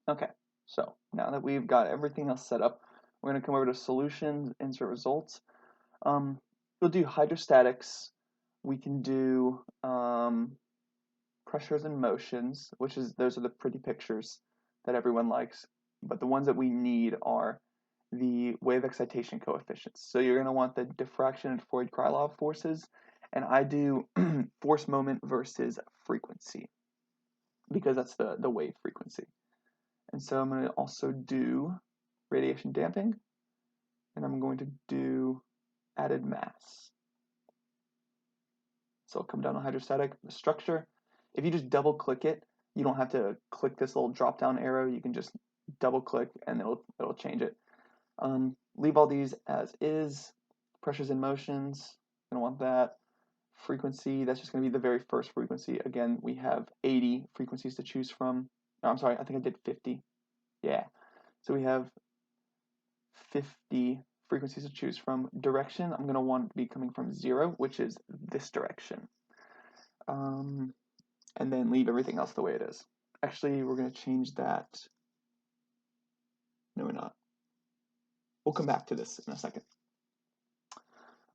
Okay, so now that we've got everything else set up, we're going to come over to Solutions, Insert Results. We'll do hydrostatics. We can do pressures and motions, which is those are the pretty pictures that everyone likes. But the ones that we need are the wave excitation coefficients. So you're going to want the diffraction and Freud-Krylov forces, and I do force moment versus frequency because that's the wave frequency. And so I'm going to also do radiation damping, and I'm going to do added mass. So I'll come down to hydrostatic structure. If you just double click it, you don't have to click this little drop down arrow. You can just double click and it'll change it. Leave all these as is. Pressures and motions, gonna want that. Frequency, that's just gonna be the very first frequency. Again, we have 80 frequencies to choose from. No, I'm sorry, I think I did 50. Yeah. So we have 50 frequencies to choose from. Direction, I'm gonna want it to be coming from 0, which is this direction. And then leave everything else the way it is. Actually, we're gonna change that. No, we're not. We'll come back to this in a second.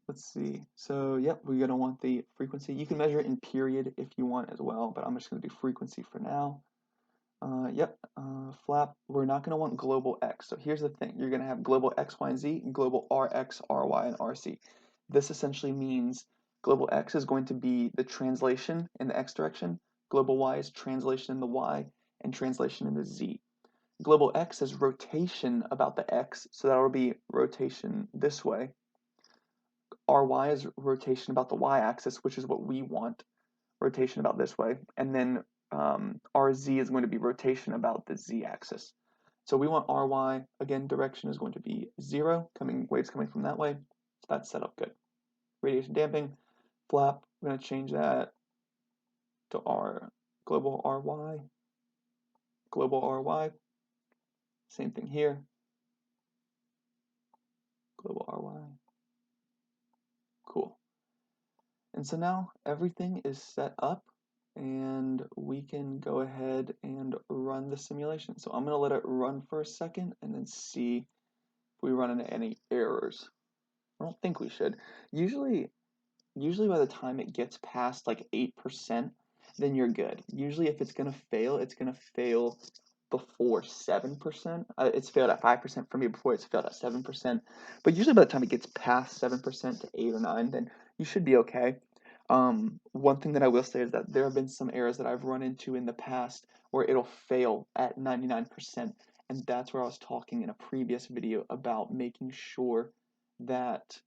Let's see. So, yep, we're going to want the frequency. You can measure it in period if you want as well, but I'm just going to do frequency for now. Flap, we're not going to want global X. So here's the thing. You're going to have global X, Y, and Z, and global RX, RY, and RC. This essentially means global X is going to be the translation in the X direction. Global Y is translation in the Y, and translation in the Z. Global X is rotation about the X, so that will be rotation this way. RY is rotation about the y-axis, which is what we want, rotation about this way. And then RZ is going to be rotation about the z-axis. So we want RY, again, direction is going to be 0, waves coming from that way. So that's set up good. Radiation damping, flap, we're going to change that to global RY, global RY. Same thing here, global RY. Cool. And so now everything is set up and we can go ahead and run the simulation. So I'm going to let it run for a second and then see if we run into any errors. I don't think we should. Usually by the time it gets past like 8%, then you're good. Usually if it's going to fail before 7%. It's failed at 5% for me before, it's failed at 7%. But usually by the time it gets past 7% to 8 or 9, then you should be okay. One thing that I will say is that there have been some errors that I've run into in the past where it'll fail at 99%, and that's where I was talking in a previous video about making sure that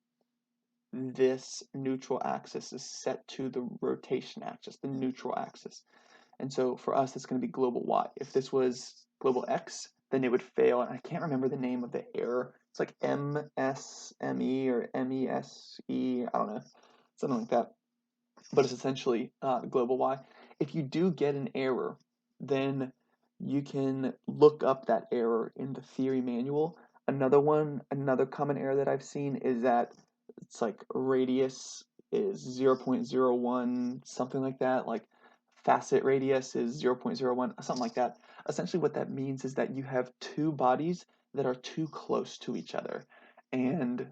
this neutral axis is set to the rotation axis, the neutral axis. And so for us, it's going to be global Y. If this was global X, then it would fail. And I can't remember the name of the error. It's like MSME or MESE. I don't know, something like that. But it's essentially global Y. If you do get an error, then you can look up that error in the theory manual. Another common error that I've seen is that it's like radius is 0.01, something like that. Like facet radius is 0.01, something like that. Essentially what that means is that you have two bodies that are too close to each other, and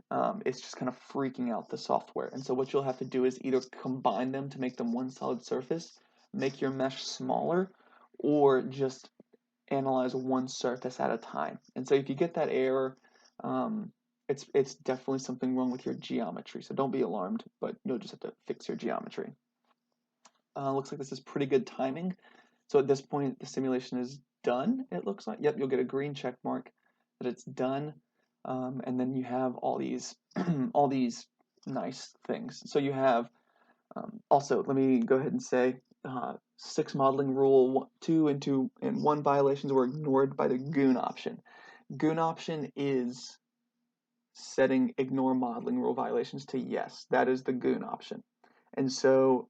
it's just kind of freaking out the software. And so what you'll have to do is either combine them to make them one solid surface, make your mesh smaller, or just analyze one surface at a time. And so if you get that error, it's definitely something wrong with your geometry. So don't be alarmed, but you'll just have to fix your geometry. Looks like this is pretty good timing. So at this point, the simulation is done, it looks like. Yep, you'll get a green check mark that it's done. And then you have all these all these nice things. So you have, also, let me go ahead and say, 6 modeling rule, 2 and 1 violations were ignored by the goon option. Goon option is setting ignore modeling rule violations to yes. That is the goon option. And so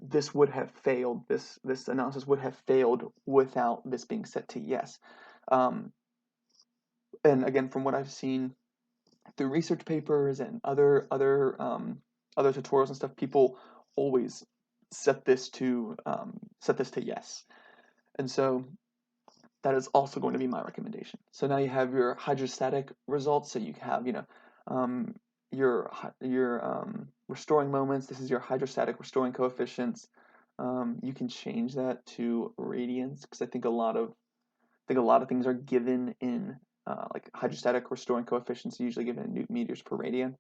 this would have failed, this analysis would have failed without this being set to yes. And again, from what I've seen through research papers and other tutorials and stuff, people always set this to yes. And so that is also going to be my recommendation. So now you have your hydrostatic results. So you have, your restoring moments. This is your hydrostatic restoring coefficients. You can change that to radians because I think a lot of things are given in like hydrostatic restoring coefficients are usually given in Newton meters per radian.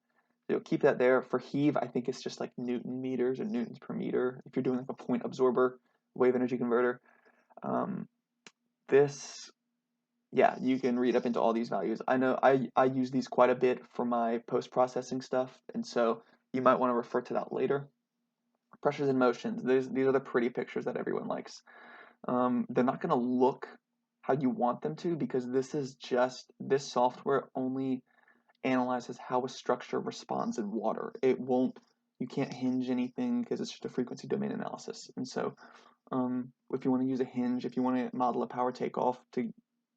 So you'll keep that there. For heave, I think it's just like Newton meters or newtons per meter if you're doing like a point absorber wave energy converter. This, yeah, you can read up into all these values. I know I use these quite a bit for my post-processing stuff, and so you might want to refer to that later. Pressures and motions. These are the pretty pictures that everyone likes. They're not going to look how you want them to because this software only analyzes how a structure responds in water. You can't hinge anything because it's just a frequency domain analysis. And so if you want to use a hinge, if you want to model a power takeoff to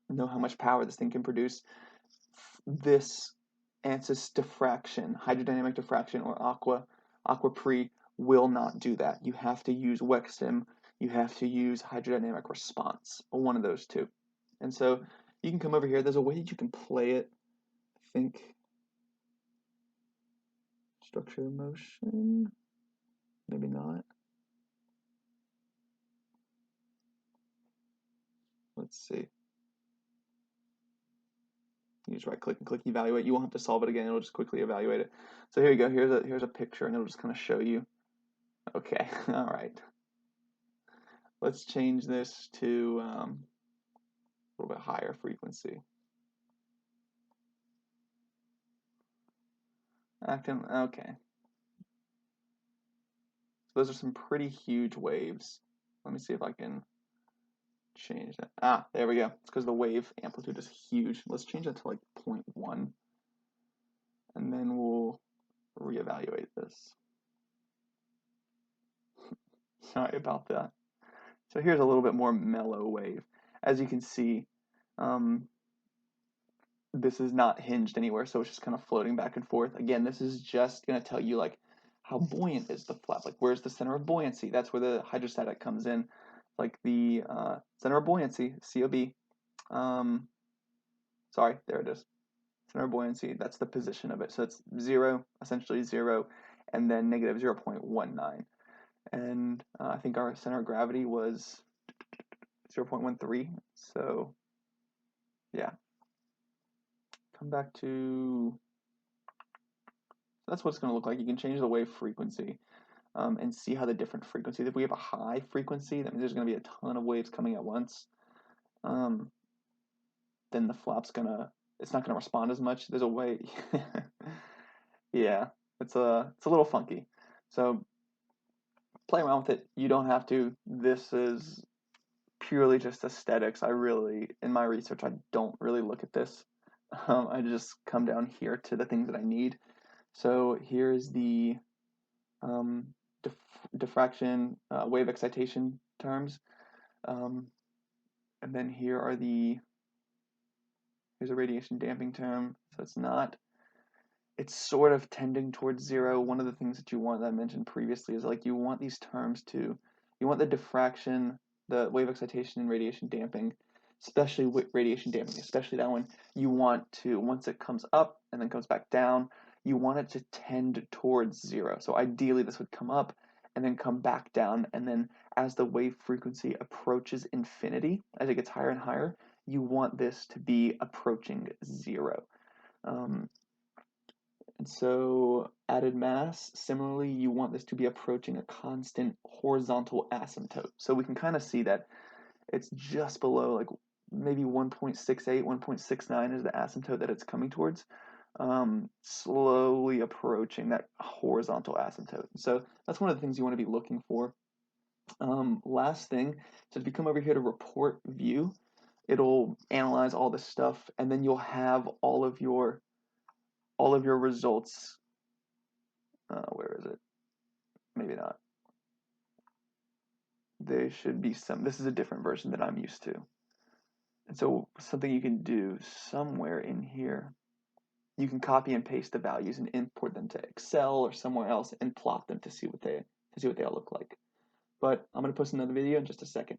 know how much power this thing can produce, this ANSYS diffraction, hydrodynamic diffraction, or AQWA will not do that. You have to use WEXIM, you have to use hydrodynamic response, or one of those two. And so you can come over here. There's a way that you can play it. I think structure motion, maybe not. Let's see. You just right click and click evaluate. You won't have to solve it again. It'll just quickly evaluate it. So here you go. Here's a picture, and it'll just kind of show you. Okay, all right. Let's change this to a little bit higher frequency. Okay. So those are some pretty huge waves. Let me see if I can change that. Ah, there we go. It's because the wave amplitude is huge. Let's change that to like 0.1, and then we'll reevaluate this. Sorry about that. So here's a little bit more mellow wave. As you can see, this is not hinged anywhere, so it's just kind of floating back and forth. Again, this is just going to tell you like how buoyant is the flap, like where's the center of buoyancy. That's where the hydrostatic comes in, like the center of buoyancy, COB. Sorry, there it is. Center of buoyancy, that's the position of it. So it's 0, essentially 0, and then negative 0.19. And I think our center of gravity was 0.13. So yeah. Come back to, that's what it's going to look like. You can change the wave frequency and see how the different frequencies, if we have a high frequency, that means there's going to be a ton of waves coming at once. Then the flap's it's not going to respond as much. There's a way, yeah, it's a little funky. So play around with it. You don't have to. This is purely just aesthetics. In my research, I don't really look at this. I just come down here to the things that I need. So here's the diffraction, wave excitation terms. And then here's a radiation damping term. So it's sort of tending towards 0. One of the things that you want that I mentioned previously is like you want these terms you want the diffraction, the wave excitation and radiation damping, especially with radiation damping, especially that one, you want to, once it comes up and then comes back down, you want it to tend towards 0. So ideally this would come up and then come back down, and then as the wave frequency approaches infinity, as it gets higher and higher, you want this to be approaching 0. And so added mass, similarly, you want this to be approaching a constant horizontal asymptote. So we can kind of see that it's just below, like maybe 1.68, 1.69 is the asymptote that it's coming towards, slowly approaching that horizontal asymptote. So that's one of the things you want to be looking for. Last thing, so if you come over here to report view, it'll analyze all this stuff, and then you'll have all of your results. Where is it? Maybe not. There should be some. This is a different version that I'm used to. And so something you can do somewhere in here, you can copy and paste the values and import them to Excel or somewhere else and plot them to see what they all look like. But I'm going to post another video in just a second.